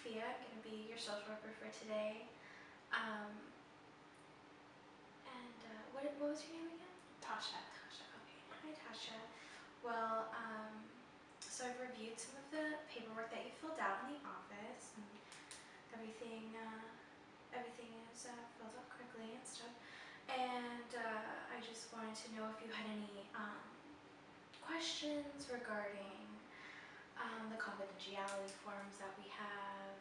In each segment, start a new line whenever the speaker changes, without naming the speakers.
Sophia. I'm going to be your social worker for today. What was your name again?
Tasha.
Tasha. Okay. Hi, Tasha. Well, so I've reviewed some of the paperwork that you filled out in the office, and everything. Everything is filled out correctly and stuff. And I just wanted to know if you had any questions regarding the confidentiality forms that we have,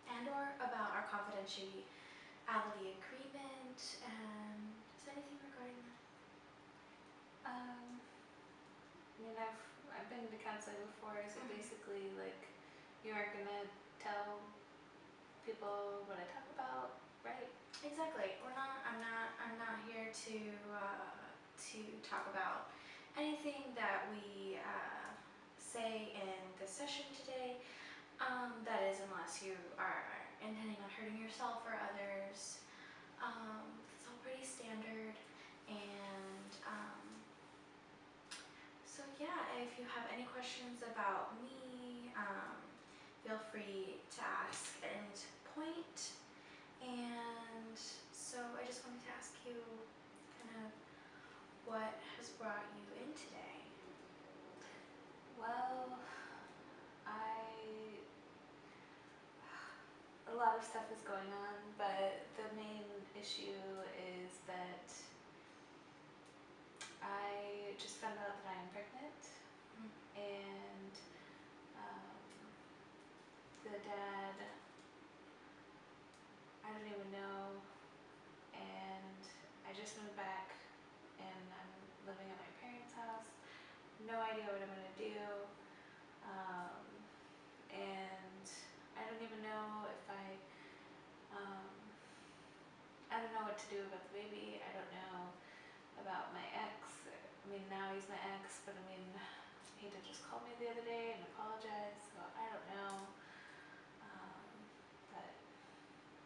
and/or about our confidentiality agreement, and is there anything regarding that?
I mean, I've been to counseling before. Is it basically like you aren't gonna tell people what I talk about, right?
Exactly. I'm not here to talk about anything that we say in this session today. That is, unless you are intending on hurting yourself or others. It's all pretty standard. And so yeah, if you have any questions about me, feel free to ask at any point. And so I just wanted to ask you kind of what has brought you in today.
Well, a lot of stuff is going on, but the main issue is that I just found out that I am pregnant, and the dad, I don't even know, and I just moved back, and I'm living at my parents' house. No idea what I'm gonna do, and I don't even know if I don't know what to do about the baby. I don't know about my ex. I mean, now he's my ex, but I mean, he did just call me the other day and apologize, so I don't know. But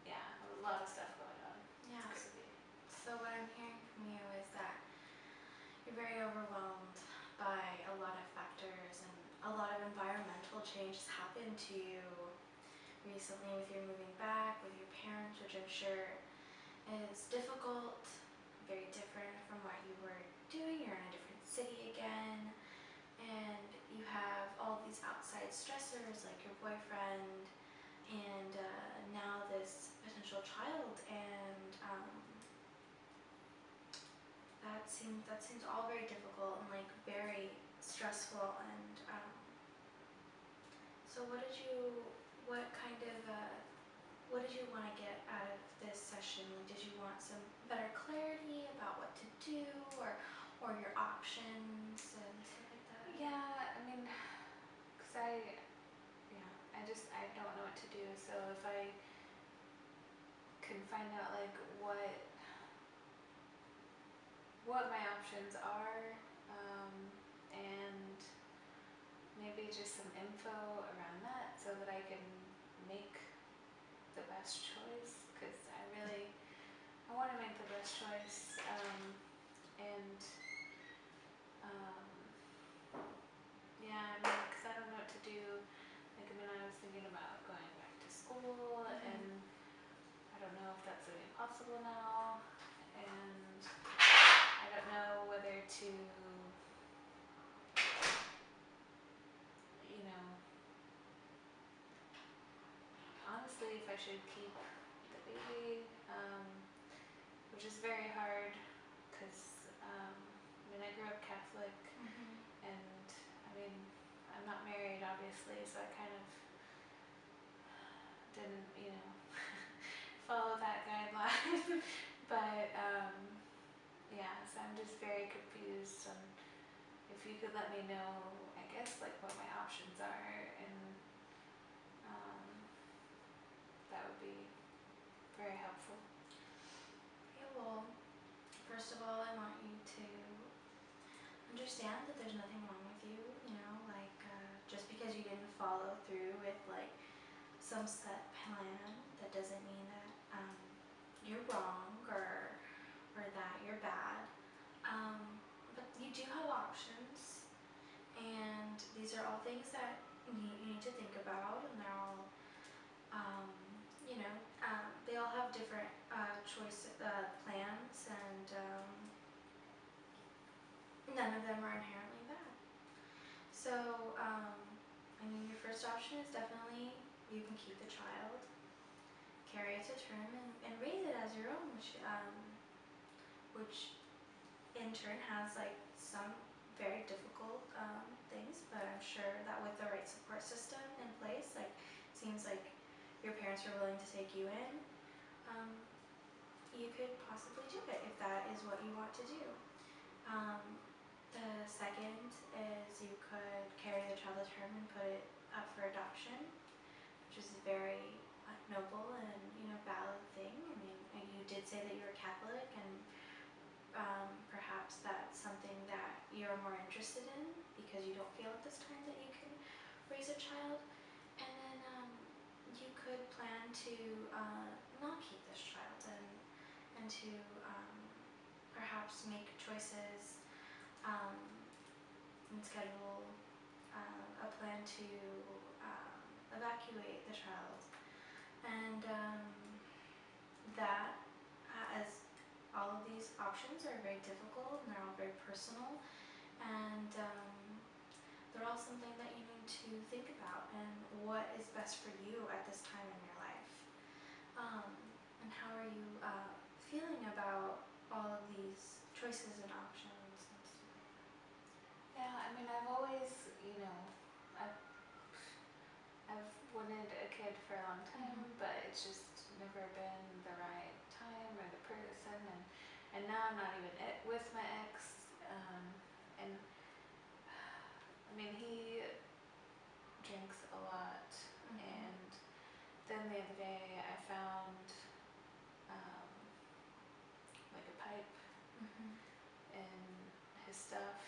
yeah, a lot of stuff going on.
Yeah.
It's crazy.
So what I'm hearing from you is that you're very overwhelmed by a lot of factors, and a lot of environmental changes happened to you recently with your moving back, with your parents, which I'm sure is difficult, very different from what you were doing. You're in a different city again, and you have all these outside stressors like your boyfriend, and now this potential child, and that seems all very difficult and like very stressful. And so what did you want to get out of this session? Like, did you want some better clarity about what to do, or your options and stuff like that?
Yeah, I mean, cause I don't know what to do. So if I can find out like what my options are, and maybe just some info around that so that I can make the best choice, because I want to make the best choice, and yeah, I mean, because I don't know what to do. Like, I mean, I was thinking about going back to school, and I don't know if that's going to be possible now, and I don't know whether to, you know, honestly, if I should keep the baby, which is very hard, because I mean, I grew up Catholic, and I mean, I'm not married, obviously, so I kind of didn't, follow that guideline. But yeah, so I'm just very confused, and if you could let me know, I guess, like what my options are, and that would be very helpful.
Okay, well, first of all, I want you to understand that there's nothing wrong with you. Like, just because you didn't follow through with like some set plan, that doesn't mean that you're wrong, or that you're bad. But you do have options, and these are all things that you need to think about, and they're all plans, and none of them are inherently bad. So, I mean, your first option is definitely you can keep the child, carry it to term, and raise it as your own, which in turn has like some very difficult things, but I'm sure that with the right support system in place, like seems like your parents are willing to take you in, um, you could possibly do it if that is what you want to do. Um, the second is you could carry the child to term and put it up for adoption, which is a very noble and valid thing. I mean, you did say that you're Catholic, and perhaps that's something that you're more interested in because you don't feel at this time that you can raise a child. And then you could plan to not keep this child, and to perhaps make choices, um, and schedule a plan to evacuate the child. And that, as all of these options are very difficult and they're all very personal, and they're all something that you need to think about and what is best for you at this time in your life. And how are you feeling about all of these choices and options and stuff like that?
Yeah, I mean, I've always, I've I've wanted a kid for a long time, but it's just never been the right time or the person, and now I'm not even with my ex, and I mean, he drinks a lot, and then the other day I found um, like a pipe in his stuff,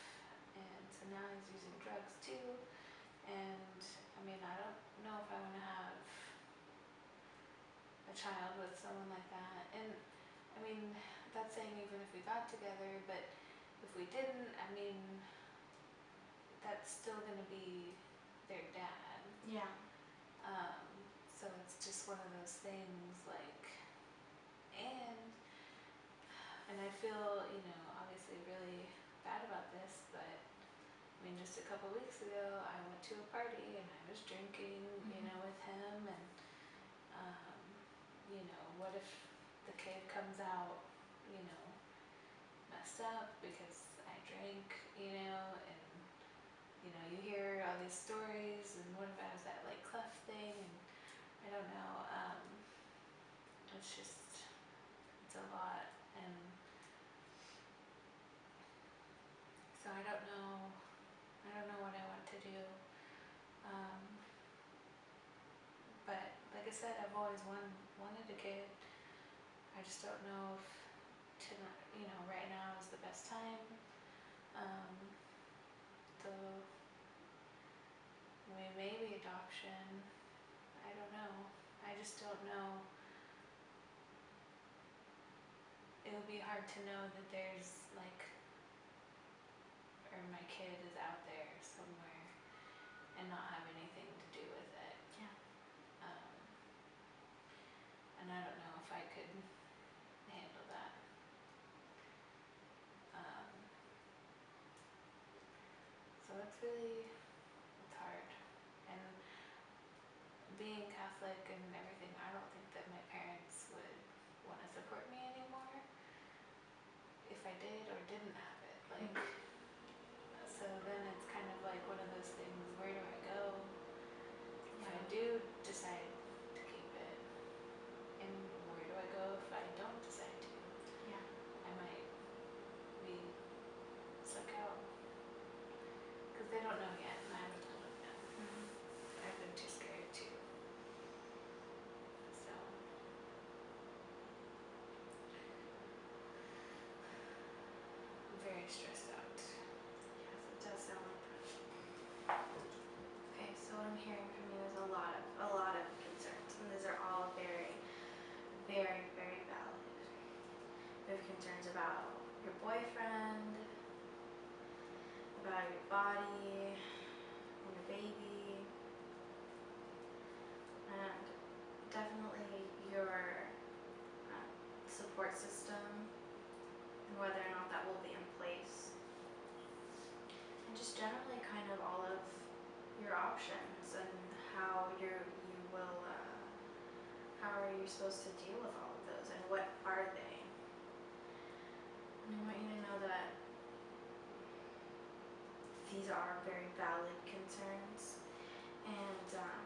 and so now he's using drugs too, and I mean, I don't know if I want to have a child with someone like that. And I mean, that's saying even if we got together, but if we didn't, I mean, that's still going to be their dad.
Yeah.
So it's just one of those things, like, and I feel, obviously really bad about this, but I mean, just a couple weeks ago, I went to a party and I was drinking, with him, and what if the kid comes out, messed up because I drank, and you hear all these stories, and what if I was that like cleft thing, and I don't know, it's a lot, and so I don't know what I want to do, but like I said, I've always wanted a kid. I just don't know if right now is the best time. Though, I mean, maybe adoption. I don't know. I just don't know. It would be hard to know that there's like, or my kid is out there somewhere and not have anything to do with it.
Yeah.
And I don't know if I could handle that. So it's hard. And being Catholic and everything, I don't think that my parents would want to support me anymore if I did or didn't have it. Like, so then it's kind of like one of those things, where do I go if I do decide to keep it? And where do I go if I don't decide to?
Yeah.
I might be stuck out. Because they don't know yet, and I haven't told them yet. I've been too scared too. So, I'm very stressed out.
Yes, it does sound like that. support system and whether or not that will be in place. And just generally kind of all of your options and how you will, how are you supposed to deal with all of those and what are they? And I want you to know that these are very valid concerns and that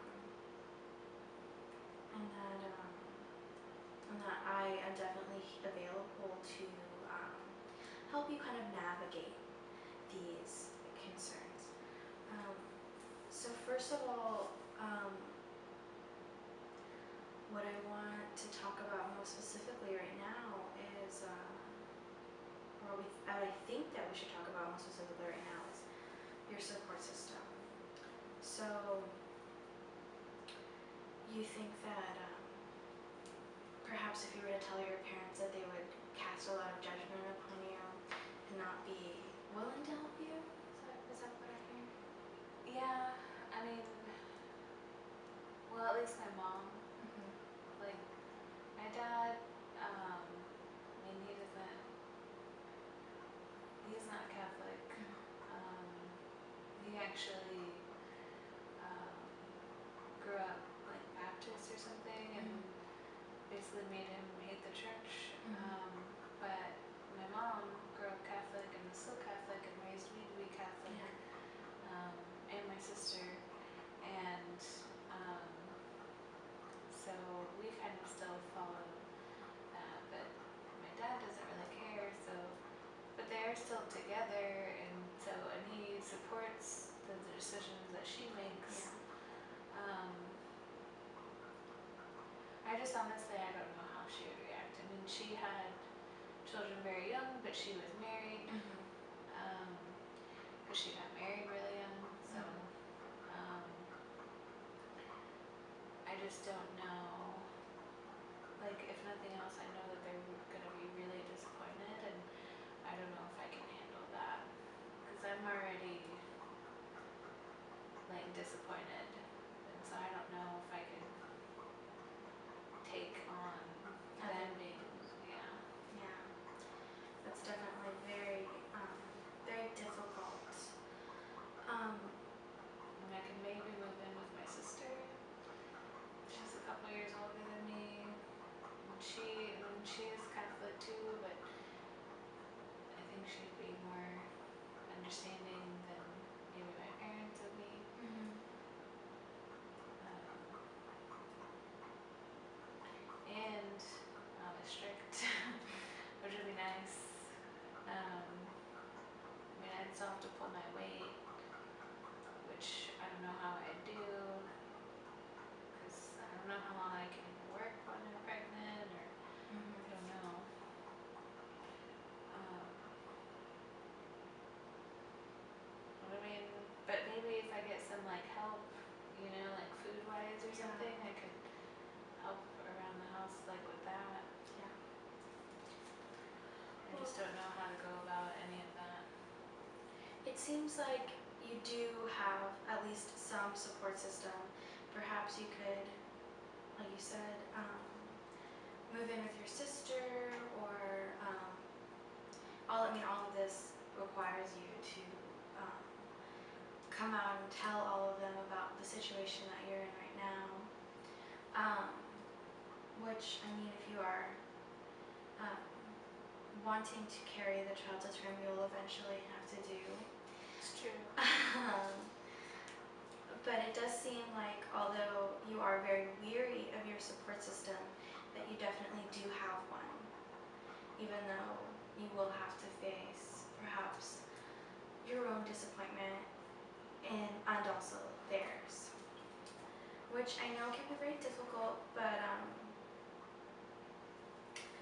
I am definitely available to help you kind of navigate these concerns. So first of all, what I want to talk about most specifically right now is, what I think that we should talk about most specifically right now is your support system. So you think that perhaps if you were to tell your parents that they would cast a lot of judgment upon you and not be willing to help you? Is that what I hear?
Yeah, I mean, well, at least my mom,
Mm-hmm.
like, my dad, I mean, he's not Catholic. He actually grew up like Baptist or something, and basically made him hate the church. But my mom grew up Catholic and was still Catholic and raised me to be Catholic, and my sister, and so we kind of still follow that, but my dad doesn't really care, so, but they're still together, and he supports the decisions that she makes. I just honestly, I don't know how she would react. I mean, she had children very young, but she was married, because she got married really young, so I just don't know. Like, if nothing else, I know that they're gonna be really disappointed, and I don't know if I can handle that, because I'm already like disappointed, and so I don't know if I could take on them being,
Yeah, that's definitely very, very difficult.
And I can maybe move in with my sister. She's a couple years older than me. And she is Catholic too, but I think she'd be more understanding than maybe my parents would be. And not as strict, which would be nice. I mean, I'd still have to pull my weight, which I don't know how I'd do, because I don't know how long I can work when I'm pregnant, or I don't know. I mean, but maybe if I get some like help, like food wise or something, I could help around the house like with that.
Yeah.
I just don't know how to go about any of that.
It seems like you do have at least some support system. Perhaps you could, like you said, move in with your sister, or all of this requires you to come out and tell all of them about the situation that you're in right now. Which, I mean, if you are wanting to carry the child to term, you'll eventually have to do.
It's true.
But it does seem like, although you are very weary of your support system, that you definitely do have one, even though you will have to face perhaps your own disappointment and also theirs, which I know can be very difficult, but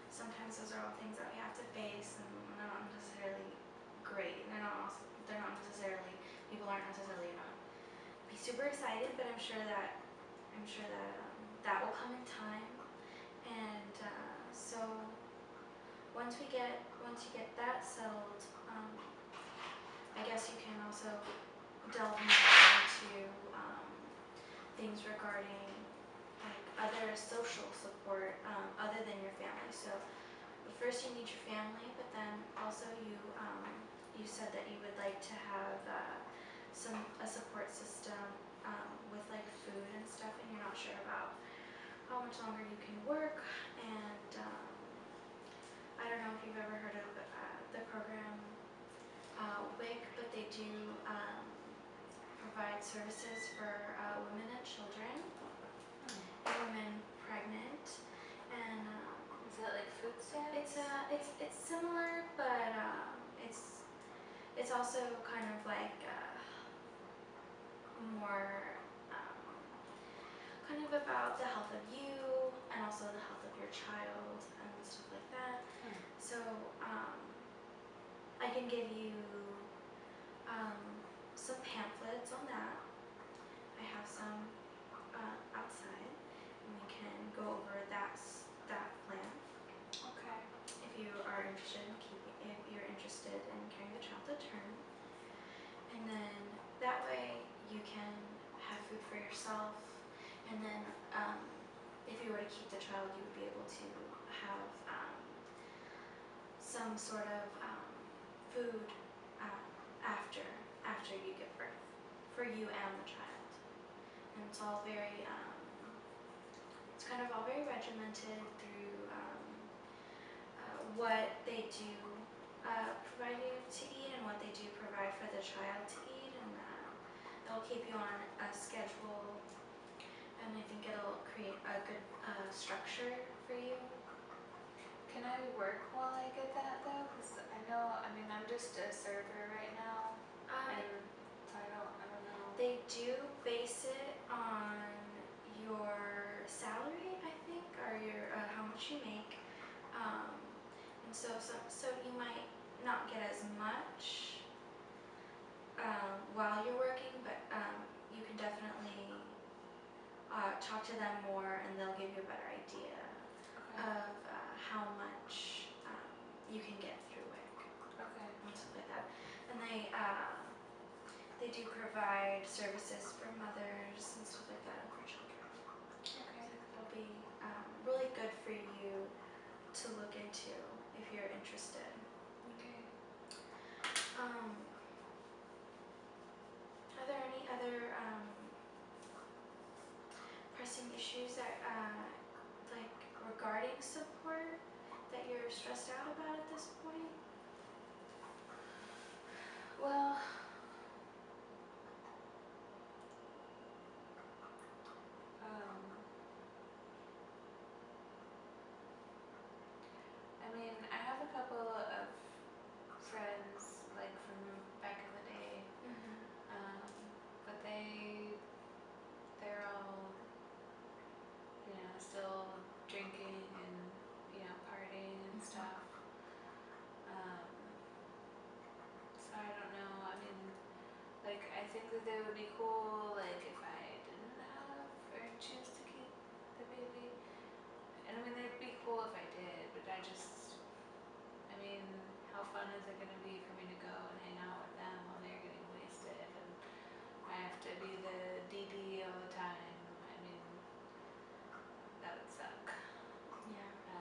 sometimes those are all things that we have to face, and they're not necessarily great. They're not necessarily, people aren't necessarily gonna be super excited, but I'm sure that that will come in time. And so once you get that settled, I guess you can also delve more into things regarding like other social support other than your family. So first you need your family, but then also you said that you would like to have a support system with like food and stuff, and you're not sure about how much longer you can work. And I don't know if you've ever heard of the program WIC, but they do provide services for women and children, and women pregnant, and
Is it like food stamps?
it's similar, but it's also kind of like more kind of about the health of you and also the health of your child and stuff like that. So I can give you some pamphlets on that. I have some outside, and we can go over that plan
Okay.
if you are interested in if you're interested in carrying the child to term. And then that way you can have food for yourself, and then if you were to keep the child, you would be able to have some sort of food after you give birth for you and the child. And it's all very it's kind of all very regimented through what they do provide you to eat and what they do provide for the child to eat, and they'll keep you on a schedule, and I think it'll create a good structure for you.
Can I work while I get that though? Because I know, I mean, I'm just a server right now, and so I don't know.
They do base it on your salary, I think, or your how much you make, and so you might not get as much while you're working, but you can definitely talk to them more, and they'll give you a better idea
Okay.
of how much you can get through it
Okay.
and stuff like that. And they do provide services for mothers and stuff like that, and for children.
Okay.
It'll be really good for you to look into if you're interested.
Okay.
Are there any other pressing issues that like regarding support that you're stressed out about at this point?
Well, I mean, I have a couple of friends like from back in the day, but they're all, you know, still drinking and, you know, partying and stuff. So I don't know. I mean, like, I think that they would be cool, like, if I didn't have or choose to keep the baby. And I mean, they'd be cool if I did, but I mean, how fun is it gonna be for me to go and hang out with them while they're getting wasted, and I have to be the DD all the time? I mean, that would suck.
Yeah.
So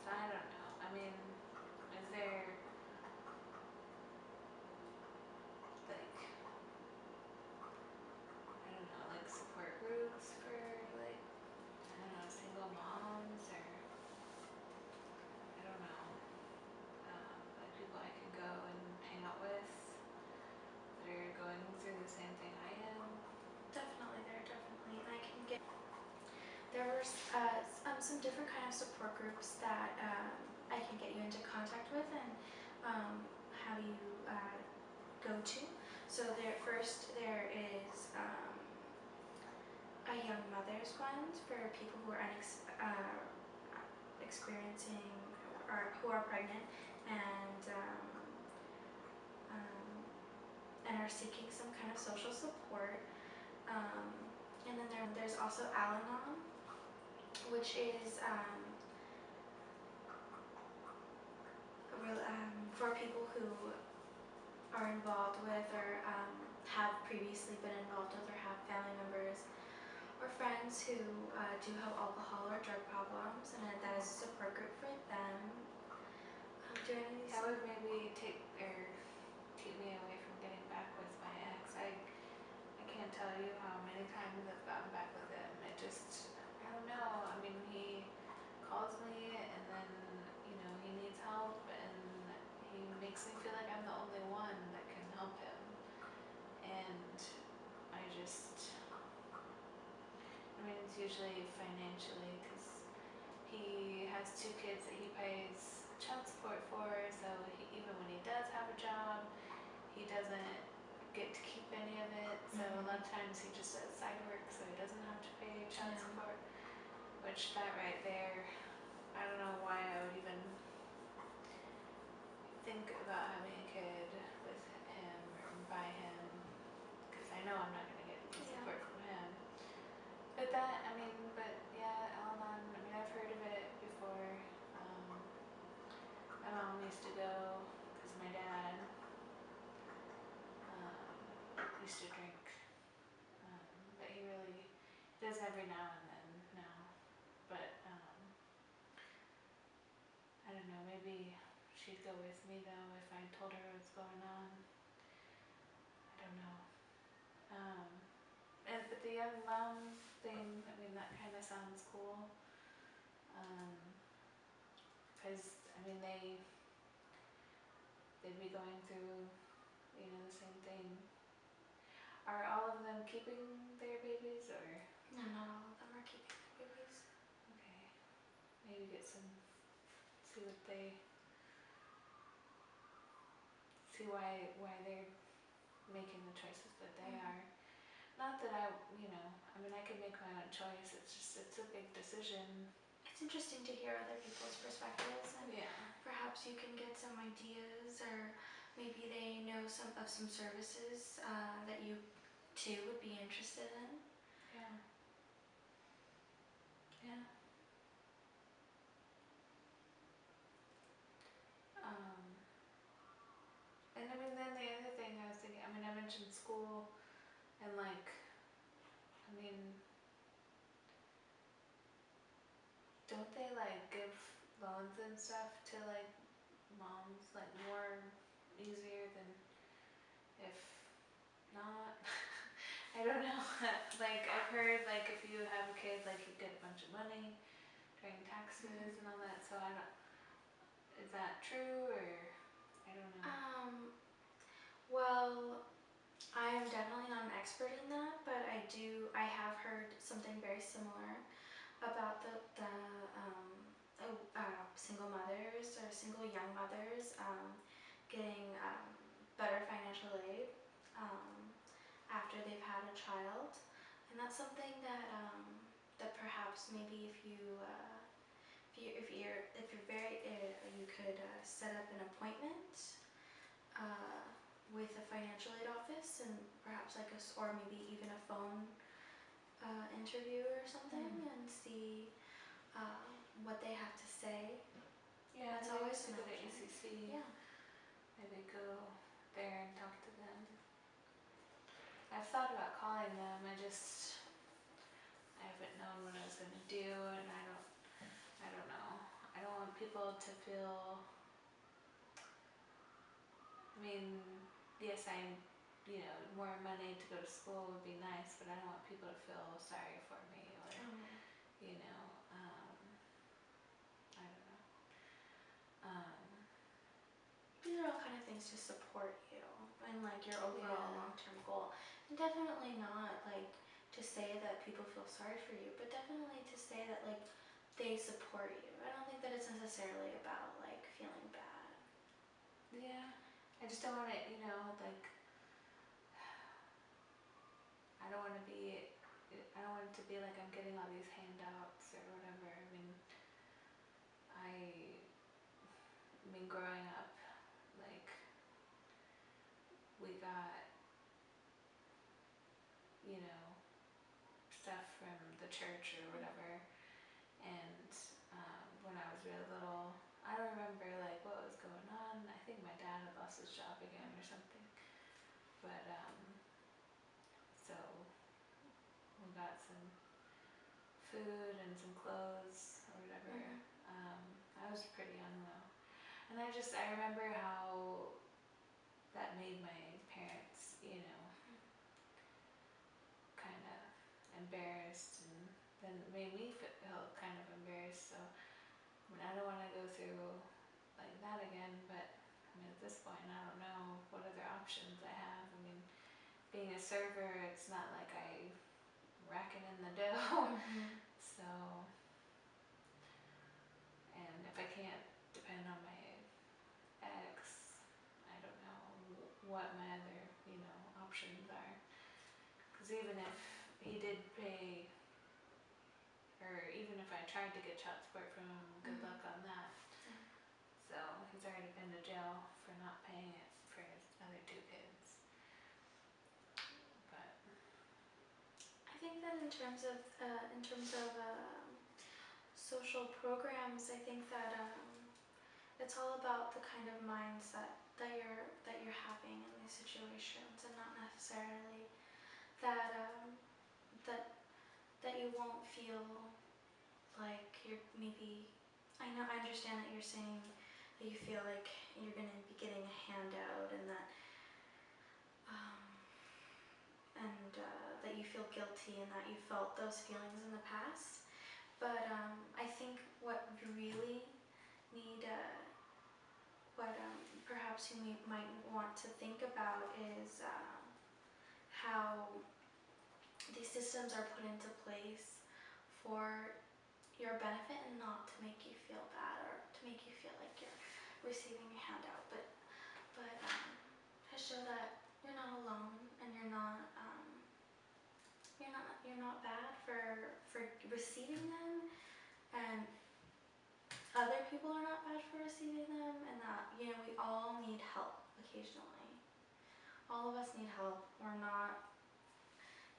I don't know. I mean, is there like, I don't know, like support groups for like, I don't know, single moms, or I don't know, like people I can go and hang out with that are going through the same thing I am?
Definitely, I can get. There were some different kind of support groups that I can get you into contact with and have you go to. So there is a young mother's one for people who are experiencing or who are pregnant and are seeking some kind of social support. And then there's also Al-Anon, which is for people who are involved with or have previously been involved with or have family members or friends friends who do have alcohol or drug problems, and that is a support group for them. Do any of these
That would maybe keep me away from getting back with my ex. I can't tell you how many times I've gotten back with him. It just, I don't know. I mean, he calls me and then, he needs help and he makes me feel like I'm the only one that can help him. And I just, it's usually financially because he has 2 kids that he pays child support for, so even when he does have a job, he doesn't get to keep any of it. So a lot of times he just does side work, so he doesn't have to pay child support. Which that right there, I don't know why I would even think about having a kid with him or by him, because I know I'm not going to get any support from him. But yeah, Al-Anon, I've heard of it before. My mom used to go because my dad used to drink, but he does every now and then now. But I don't know, maybe she'd go with me though if I told her what's going on. I don't know. But the young mom thing, that kind of sounds cool. Because they'd be going through, the same thing. Are all of them keeping their babies, or?
No, not all of them are keeping their babies.
Okay, maybe see why they're making the choices that they are. Not that I can make my own choice. It's a big decision.
It's interesting to hear other people's perspectives, and
Yeah.
perhaps you can get some ideas, or maybe they know some services that you too would be interested in.
Yeah. Yeah. And then the other thing I was thinking, I mentioned school, and don't they give loans and stuff to moms more easier than if not? I don't know. I've heard if you have a kid, you get a bunch of money during taxes and all that. So is that true, or I don't know.
Well, I am definitely not an expert in that, but I have heard something very similar about the single mothers or single young mothers getting better financial aid after they've had a child, and that's something that that perhaps maybe if you're very you could set up an appointment with a financial aid office, and perhaps or maybe even a phone interview or something, and see what they have to say.
Yeah,
That's
always
always
to
an
go to
option.
ACC.
Yeah.
Maybe go there and talk to them. I've thought about calling them. I haven't known what I was gonna do, and I don't know. I don't want people to feel. Yes, more money to go to school would be nice, but I don't want people to feel sorry for me, or I don't know.
These are all kind of things to support you and your overall long-term goal. And definitely not to say that people feel sorry for you, but definitely to say that they support you. I don't think that it's necessarily about feeling bad.
Yeah, I just don't want it, I don't want it to be like I'm getting all these handouts or whatever. Growing up, we got, stuff from the church or whatever, and when I was really little, I don't remember what was going on. I think my dad had lost his job again or something, but so we got some food and some clothes or whatever.
Mhm.
I was pretty young though, and I remember how that made my parents, kind of embarrassed, and then it made me feel kind of embarrassed. So I mean, I don't want to go through like that again, but I mean, at this point, I don't know what other options I have. I mean, being a server, it's not like I racking in the dough.
Mhm.
So, and if I can't depend on my ex, I don't know what my other, options are. Because even if he did pay, or even if I tried to get child support from him, good
Mhm.
luck on that.
Yeah.
So he's already been to jail for not paying it for his other two kids. But
I think that in terms of social programs, I think that it's all about the kind of mindset that you're having in these situations, and not necessarily that that that you won't feel like you're maybe. I understand that you're saying that you feel like you're gonna be getting a handout, and um, that you feel guilty, and that you felt those feelings in the past. But I think what you really need, what perhaps you might want to think about is how these systems are put into place for your benefit and not to make you feel bad or to make you feel like you're receiving a handout, but to show that you're not alone, and you're not bad for receiving them, and other people are not bad for receiving them, and that we all need help occasionally. All of us need help. We're not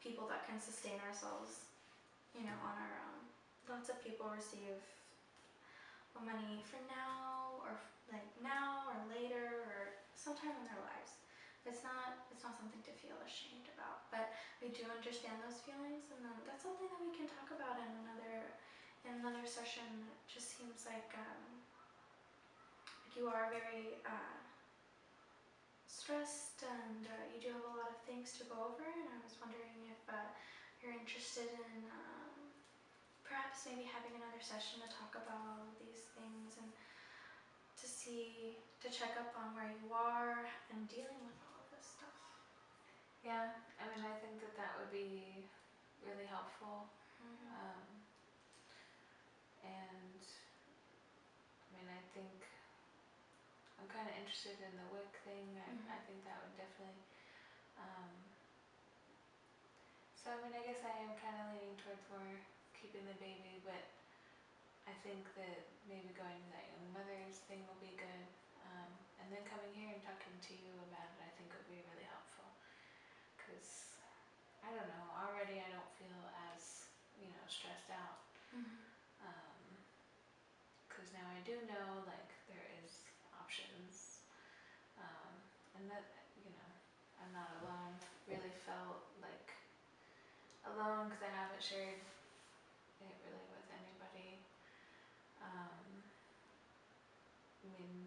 people that can sustain ourselves, on our own. Lots of people receive money for now, or like now or later or sometime in their lives. It's not something to feel ashamed about, but we do understand those feelings, and then that's something that we can talk about in another session. It just seems like you are very stressed, and you do have a lot of things to go over, and I was wondering if you're interested in perhaps maybe having another session to talk about all of these things, and to check up on where you are and dealing with all of this stuff.
yeah, I mean, I think that would be really helpful.
Mm-hmm.
Um, and I mean, I think I'm kind of interested in the WIC thing. I
Mm-hmm.
think that would definitely. Um, so I mean, I guess I am kind of leaning towards more keeping the baby, but I think that maybe going to that young mother's thing will be good. And then coming here and talking to you about it, I think would be really helpful. Because I don't know, already I don't feel as, stressed out.
Mm-hmm.
Because now I do know, like, there is options. And that, I'm not alone. Really felt like alone because I haven't shared it really with anybody. I mean,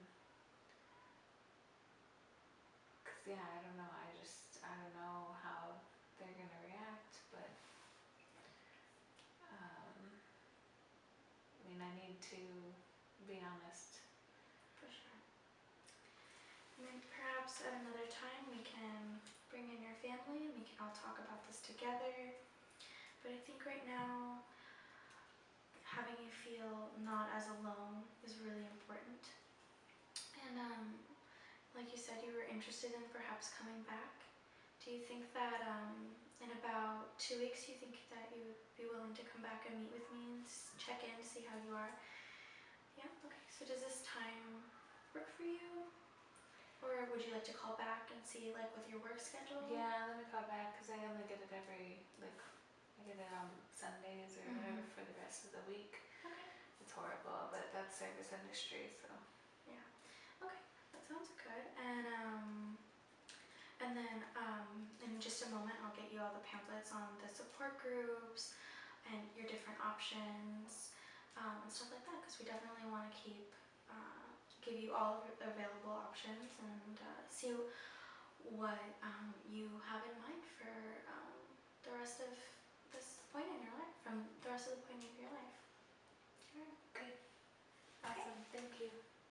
because, yeah, I don't know. I don't know how they're going to react, but, I mean, I need to be honest.
For sure. And then perhaps at another time we can bring in your family and we can all talk about this together. But I think right now having you feel not as alone is really important. And like you said, you were interested in perhaps coming back. Do you think that in about 2 weeks, you think that you would be willing to come back and meet with me and check in to see how you are? Yeah, okay. So does this time work for you? Or would you like to call back and see like with your work schedule?
Yeah, let me call back because I only get it I get it on Sundays or whatever
Mm-hmm.
for the rest of the week.
Okay.
It's horrible, but that's service industry, so.
Yeah. Okay. That sounds good. And then in just a moment I'll get you all the pamphlets on the support groups, and your different options and stuff like that, because we definitely want to give you all of the available options and see what you have in mind for the rest of this point in your life, from the rest of the point of your life. Sure.
Okay.
Okay.
Awesome. Thank you.